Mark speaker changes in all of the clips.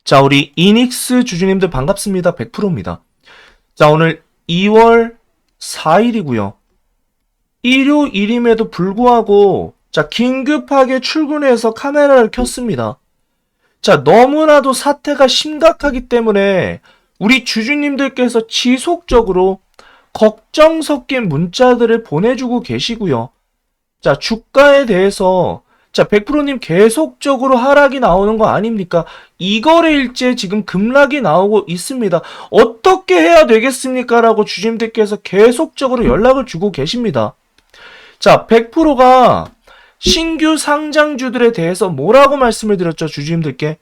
Speaker 1: 자, 우리 이닉스 주주님들 반갑습니다. 100%입니다. 자, 오늘 2월 4일이고요. 일요일임에도 불구하고 자, 긴급하게 출근해서 카메라를 켰습니다. 자, 너무나도 사태가 심각하기 때문에 우리 주주님들께서 지속적으로 걱정 섞인 문자들을 보내주고 계시고요. 자, 주가에 대해서 자, 100%님 계속적으로 하락이 나오는 거 아닙니까? 이거래일째 지금 급락이 나오고 있습니다. 어떻게 해야 되겠습니까? 라고 주주님들께서 계속적으로 연락을 주고 계십니다. 자, 100%가 신규 상장주들에 대해서 뭐라고 말씀을 드렸죠, 주주님들께?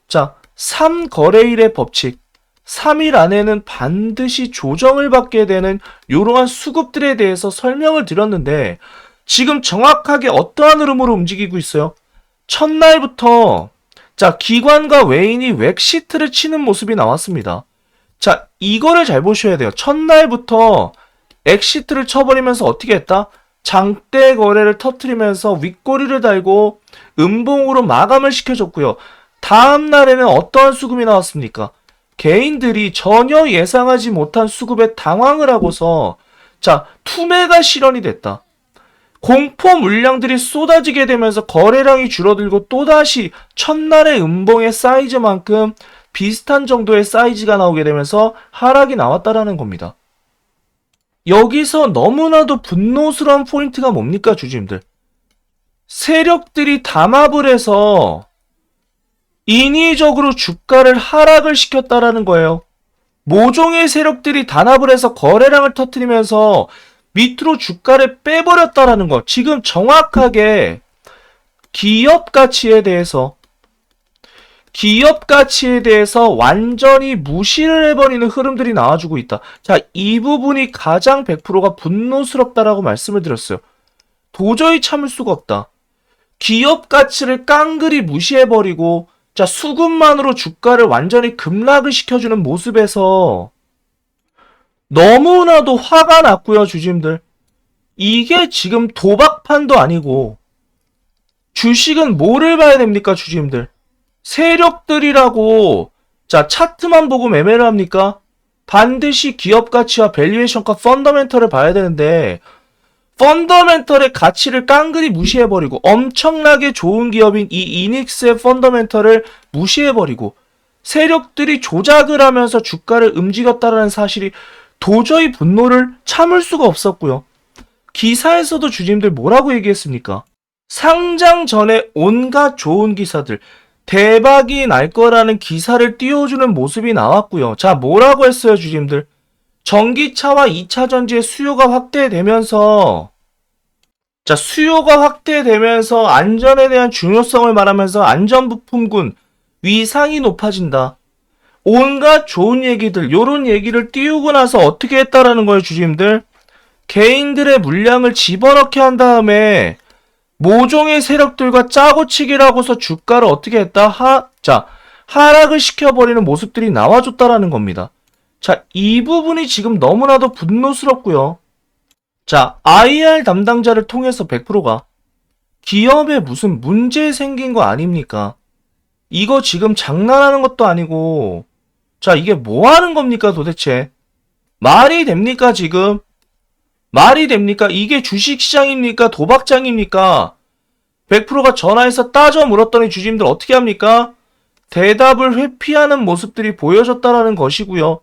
Speaker 1: 자, 3거래일의 법칙. 3일 안에는 반드시 조정을 받게 되는 이러한 수급들에 대해서 설명을 드렸는데 지금 정확하게 어떠한 흐름으로 움직이고 있어요? 첫날부터 자, 기관과 외인이 웩시트를 치는 모습이 나왔습니다. 자, 이거를 잘 보셔야 돼요. 첫날부터 엑시트를 쳐버리면서 어떻게 했다? 장대 거래를 터트리면서 윗꼬리를 달고 음봉으로 마감을 시켜줬고요. 다음 날에는 어떠한 수급이 나왔습니까? 개인들이 전혀 예상하지 못한 수급에 당황을 하고서 자, 투매가 실현이 됐다. 공포 물량들이 쏟아지게 되면서 거래량이 줄어들고 또다시 첫날의 음봉의 사이즈만큼 비슷한 정도의 사이즈가 나오게 되면서 하락이 나왔다라는 겁니다. 여기서 너무나도 분노스러운 포인트가 뭡니까, 주주님들? 세력들이 담합을 해서 인위적으로 주가를 하락을 시켰다라는 거예요. 모종의 세력들이 단합을 해서 거래량을 터뜨리면서 밑으로 주가를 빼버렸다라는 거. 지금 정확하게 기업 가치에 대해서 완전히 무시를 해버리는 흐름들이 나와주고 있다. 자, 이 부분이 가장 100%가 분노스럽다라고 말씀을 드렸어요. 도저히 참을 수가 없다. 기업 가치를 깡그리 무시해버리고 자, 수급만으로 주가를 완전히 급락을 시켜주는 모습에서 너무나도 화가 났고요, 주주님들. 이게 지금 도박판도 아니고 주식은 뭐를 봐야 됩니까, 주주님들? 세력들이라고 자, 차트만 보고 매매를 합니까? 반드시 기업 가치와 밸류에이션과 펀더멘털을 봐야 되는데 펀더멘털의 가치를 깡그리 무시해버리고 엄청나게 좋은 기업인 이 이닉스의 펀더멘털을 무시해버리고 세력들이 조작을 하면서 주가를 움직였다는 사실이 도저히 분노를 참을 수가 없었고요. 기사에서도 주주님들 뭐라고 얘기했습니까? 상장 전에 온갖 좋은 기사들, 대박이 날 거라는 기사를 띄워주는 모습이 나왔고요. 자, 뭐라고 했어요, 주주님들? 전기차와 2차 전지의 수요가 확대되면서 안전에 대한 중요성을 말하면서 안전부품군 위상이 높아진다. 온갖 좋은 얘기들, 요런 얘기를 띄우고 나서 어떻게 했다라는 거예요, 주주님들? 개인들의 물량을 집어넣게 한 다음에 모종의 세력들과 짜고치기를 하고서 주가를 어떻게 했다? 하락을 시켜버리는 모습들이 나와줬다라는 겁니다. 자, 이 부분이 지금 너무나도 분노스럽고요. 자, IR 담당자를 통해서 100%가 기업에 무슨 문제 생긴 거 아닙니까? 이거 지금 장난하는 것도 아니고 자, 이게 뭐 하는 겁니까, 도대체? 말이 됩니까, 지금? 말이 됩니까? 이게 주식시장입니까? 도박장입니까? 100%가 전화해서 따져 물었더니 주주님들 어떻게 합니까? 대답을 회피하는 모습들이 보여졌다라는 것이고요.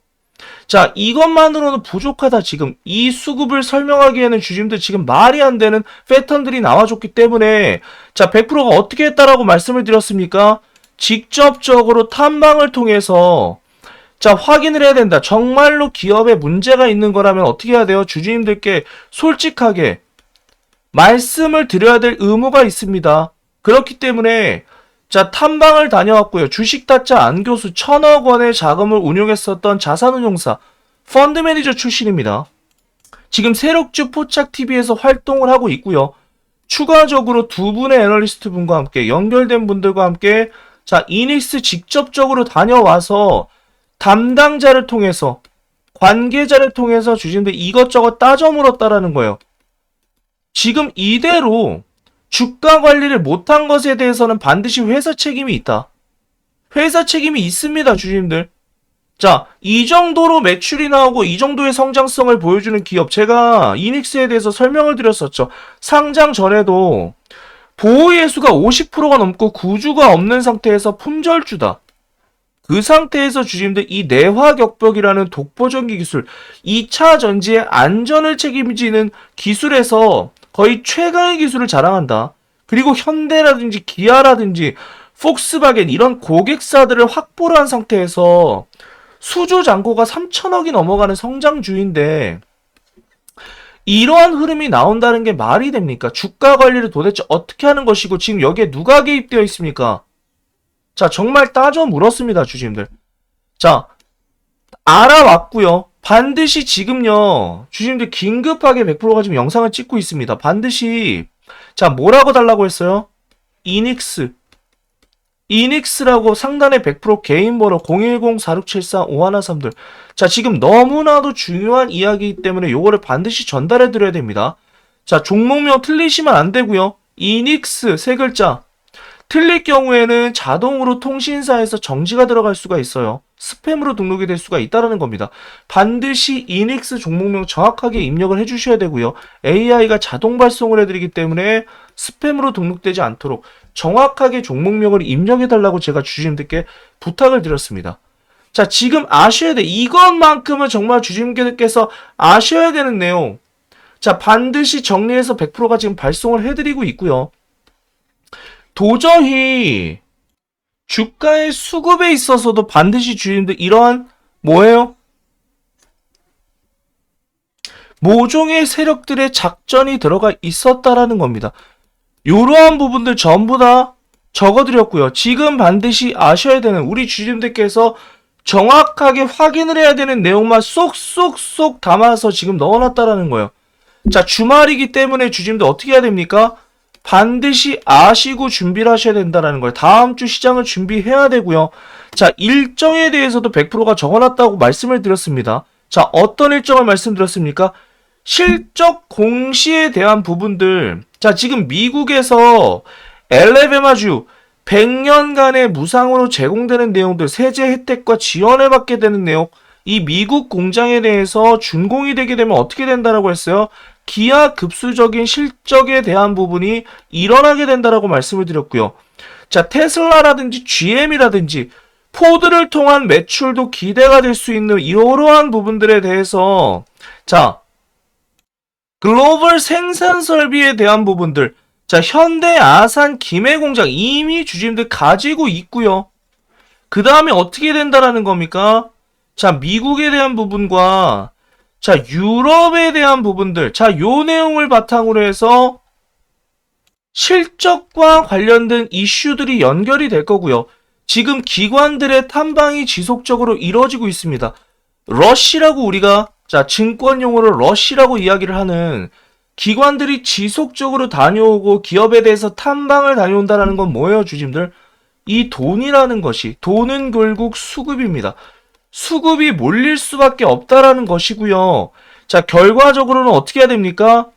Speaker 1: 자, 이것만으로는 부족하다. 지금 이 수급을 설명하기에는 주주님들 지금 말이 안 되는 패턴들이 나와줬기 때문에 자, 100%가 어떻게 했다라고 말씀을 드렸습니까? 직접적으로 탐방을 통해서 자, 확인을 해야 된다. 정말로 기업에 문제가 있는 거라면 어떻게 해야 돼요? 주주님들께 솔직하게 말씀을 드려야 될 의무가 있습니다. 그렇기 때문에 자, 탐방을 다녀왔고요. 주식다짜 안교수 1,000억 원의 자금을 운용했었던 자산운용사 펀드 매니저 출신입니다. 지금 세력주 포착TV에서 활동을 하고 있고요. 추가적으로 두 분의 애널리스트 분과 함께 연결된 분들과 함께 자, 이닉스 직접적으로 다녀와서 담당자를 통해서 관계자를 통해서 주주님들 이것저것 따져 물었다라는 거예요. 지금 이대로 주가 관리를 못한 것에 대해서는 반드시 회사 책임이 있다. 회사 책임이 있습니다, 주주님들. 자, 이 정도로 매출이 나오고 이 정도의 성장성을 보여주는 기업, 제가 이닉스에 대해서 설명을 드렸었죠. 상장 전에도 보호예수가 50%가 넘고 구주가 없는 상태에서 품절주다. 그 상태에서 주주님들 이 내화격벽이라는 독보적인 기술, 2차 전지의 안전을 책임지는 기술에서 거의 최강의 기술을 자랑한다. 그리고 현대라든지 기아라든지 폭스바겐 이런 고객사들을 확보를 한 상태에서 수주 잔고가 3천억이 넘어가는 성장주인데 이러한 흐름이 나온다는 게 말이 됩니까? 주가 관리를 도대체 어떻게 하는 것이고 지금 여기에 누가 개입되어 있습니까? 자, 정말 따져 물었습니다, 주주님들. 자, 알아왔고요. 반드시 지금요, 주주님들 긴급하게 100%가 지금 영상을 찍고 있습니다. 반드시, 자, 뭐라고 달라고 했어요? 이닉스라고 상단에 100% 개인 번호 010-4674-5113들. 자, 지금 너무나도 중요한 이야기이기 때문에 요거를 반드시 전달해 드려야 됩니다. 자, 종목명 틀리시면 안 되고요. 이닉스 세 글자. 틀릴 경우에는 자동으로 통신사에서 정지가 들어갈 수가 있어요. 스팸으로 등록이 될 수가 있다는 겁니다. 반드시 이닉스 종목명 정확하게 입력을 해주셔야 되고요. AI가 자동 발송을 해드리기 때문에 스팸으로 등록되지 않도록 정확하게 종목명을 입력해달라고 제가 주주님들께 부탁을 드렸습니다. 자, 지금 아셔야 돼. 이것만큼은 정말 주주님께서 아셔야 되는 내용. 자, 반드시 정리해서 100%가 지금 발송을 해드리고 있고요. 도저히 주가의 수급에 있어서도 반드시 주주님들 이러한 뭐예요? 모종의 세력들의 작전이 들어가 있었다라는 겁니다. 이러한 부분들 전부 다 적어드렸고요. 지금 반드시 아셔야 되는 우리 주주님들께서 정확하게 확인을 해야 되는 내용만 쏙쏙쏙 담아서 지금 넣어놨다라는 거예요. 자, 주말이기 때문에 주주님들 어떻게 해야 됩니까? 반드시 아시고 준비를 하셔야 된다는 거예요. 다음 주 시장을 준비해야 되고요. 자, 일정에 대해서도 100%가 적어놨다고 말씀을 드렸습니다. 자, 어떤 일정을 말씀드렸습니까? 실적 공시에 대한 부분들. 자, 지금 미국에서 엘레베마주 100년간의 무상으로 제공되는 내용들, 세제 혜택과 지원을 받게 되는 내용, 이 미국 공장에 대해서 준공이 되게 되면 어떻게 된다라고 했어요? 기하급수적인 실적에 대한 부분이 일어나게 된다라고 말씀을 드렸고요. 자, 테슬라라든지 GM이라든지 포드를 통한 매출도 기대가 될 수 있는 이러한 부분들에 대해서 자, 글로벌 생산 설비에 대한 부분들, 자, 현대 아산 김해 공장 이미 주주님들 가지고 있고요. 그 다음에 어떻게 된다라는 겁니까? 자, 미국에 대한 부분과 자, 유럽에 대한 부분들. 자, 요 내용을 바탕으로 해서 실적과 관련된 이슈들이 연결이 될 거고요. 지금 기관들의 탐방이 지속적으로 이루어지고 있습니다. 러시라고 우리가 자, 증권 용어로 러시라고 이야기를 하는 기관들이 지속적으로 다녀오고 기업에 대해서 탐방을 다녀온다는 건 뭐예요, 주주님들? 이 돈이라는 것이, 돈은 결국 수급입니다. 수급이 몰릴 수밖에 없다라는 것이고요. 자, 결과적으로는 어떻게 해야 됩니까?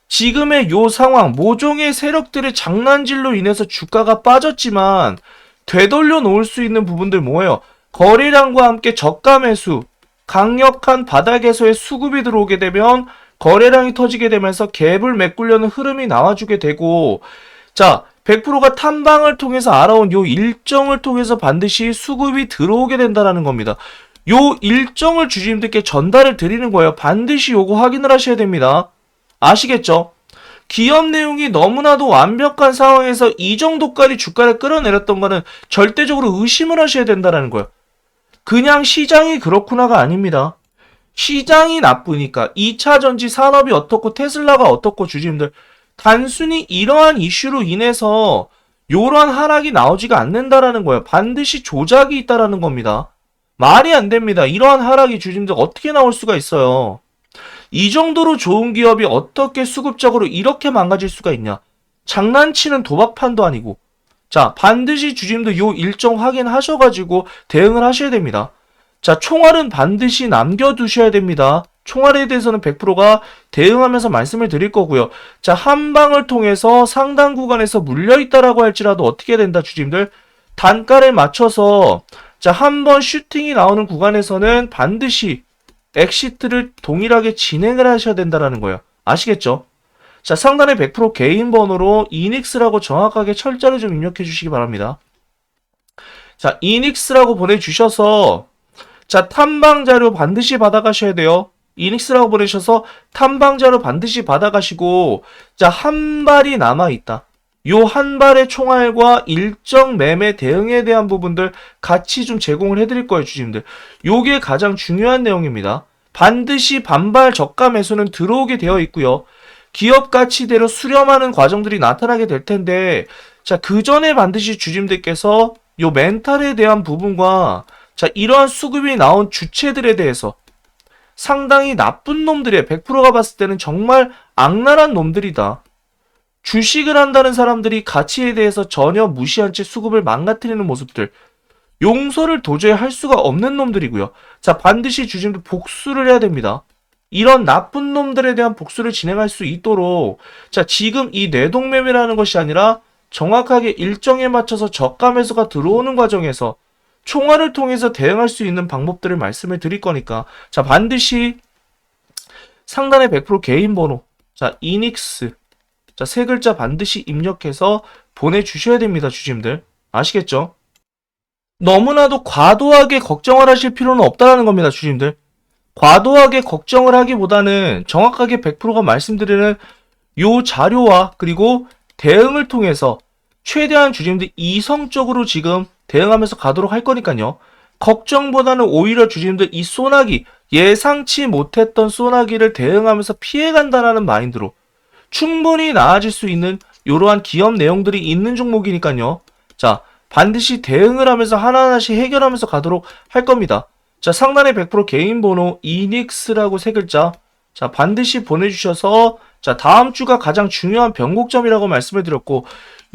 Speaker 1: 지금의 요 상황, 모종의 세력들의 장난질로 인해서 주가가 빠졌지만 되돌려 놓을 수 있는 부분들 뭐예요? 거래량과 함께 저가 매수, 강력한 바닥에서의 수급이 들어오게 되면 거래량이 터지게 되면서 갭을 메꾸려는 흐름이 나와주게 되고, 자, 100%가 탐방을 통해서 알아온 요 일정을 통해서 반드시 수급이 들어오게 된다는 겁니다. 요 일정을 주주님들께 전달을 드리는 거예요. 반드시 요거 확인을 하셔야 됩니다. 아시겠죠? 기업 내용이 너무나도 완벽한 상황에서 이 정도까지 주가를 끌어내렸던 거는 절대적으로 의심을 하셔야 된다는 거예요. 그냥 시장이 그렇구나가 아닙니다. 시장이 나쁘니까 2차 전지 산업이 어떻고 테슬라가 어떻고 주주님들 단순히 이러한 이슈로 인해서 요러한 하락이 나오지가 않는다라는 거예요. 반드시 조작이 있다라는 겁니다. 말이 안 됩니다. 이러한 하락이 주주님들 어떻게 나올 수가 있어요. 이 정도로 좋은 기업이 어떻게 수급적으로 이렇게 망가질 수가 있냐. 장난치는 도박판도 아니고. 자, 반드시 주주님들 요 일정 확인하셔가지고 대응을 하셔야 됩니다. 자, 총알은 반드시 남겨두셔야 됩니다. 총알에 대해서는 100%가 대응하면서 말씀을 드릴 거고요. 자, 한 방을 통해서 상당 구간에서 물려있다라고 할지라도 어떻게 된다, 주주님들? 단가를 맞춰서 자, 한 번 슈팅이 나오는 구간에서는 반드시 엑시트를 동일하게 진행을 하셔야 된다는 거예요. 아시겠죠? 자, 상단에 100% 개인 번호로 이닉스라고 정확하게 철자를 좀 입력해 주시기 바랍니다. 자, 이닉스라고 보내주셔서 자, 탐방 자료 반드시 받아가셔야 돼요. 이닉스라고 보내셔서 탐방 자료 반드시 받아가시고 자, 한 발이 남아있다. 요 한 발의 총알과 일정 매매 대응에 대한 부분들 같이 좀 제공을 해드릴 거예요, 주주님들. 요게 가장 중요한 내용입니다. 반드시 반발 저가 매수는 들어오게 되어 있고요. 기업 가치대로 수렴하는 과정들이 나타나게 될 텐데, 자, 그 전에 반드시 주주님들께서 요 멘탈에 대한 부분과 자, 이러한 수급이 나온 주체들에 대해서 상당히 나쁜 놈들이에요. 100%가 봤을 때는 정말 악랄한 놈들이다. 주식을 한다는 사람들이 가치에 대해서 전혀 무시한 채 수급을 망가뜨리는 모습들. 용서를 도저히 할 수가 없는 놈들이고요. 자, 반드시 주주님들 복수를 해야 됩니다. 이런 나쁜 놈들에 대한 복수를 진행할 수 있도록 자, 지금 이 뇌동매매라는 것이 아니라 정확하게 일정에 맞춰서 저가 매수가 들어오는 과정에서 총알을 통해서 대응할 수 있는 방법들을 말씀을 드릴 거니까 자, 반드시 상단에 100% 개인 번호 자, 이닉스 자, 세 글자 반드시 입력해서 보내주셔야 됩니다, 주주님들. 아시겠죠? 너무나도 과도하게 걱정을 하실 필요는 없다는 겁니다, 주주님들. 과도하게 걱정을 하기보다는 정확하게 100%가 말씀드리는 요 자료와 그리고 대응을 통해서 최대한 주주님들 이성적으로 지금 대응하면서 가도록 할 거니까요. 걱정보다는 오히려 주주님들 이 소나기, 예상치 못했던 소나기를 대응하면서 피해간다라는 마인드로 충분히 나아질 수 있는 이러한 기업 내용들이 있는 종목이니까요. 자, 반드시 대응을 하면서 하나하나씩 해결하면서 가도록 할 겁니다. 자, 상단에 100% 개인 번호 이닉스라고 세 글자 자, 반드시 보내주셔서 자, 다음 주가 가장 중요한 변곡점이라고 말씀을 드렸고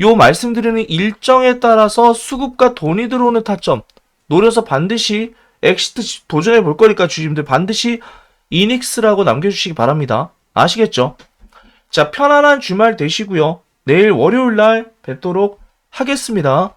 Speaker 1: 요 말씀드리는 일정에 따라서 수급과 돈이 들어오는 타점 노려서 반드시 엑시트 도전해 볼 거니까 주주님들 반드시 이닉스라고 남겨주시기 바랍니다. 아시겠죠? 자, 편안한 주말 되시고요. 내일 월요일 날 뵙도록 하겠습니다.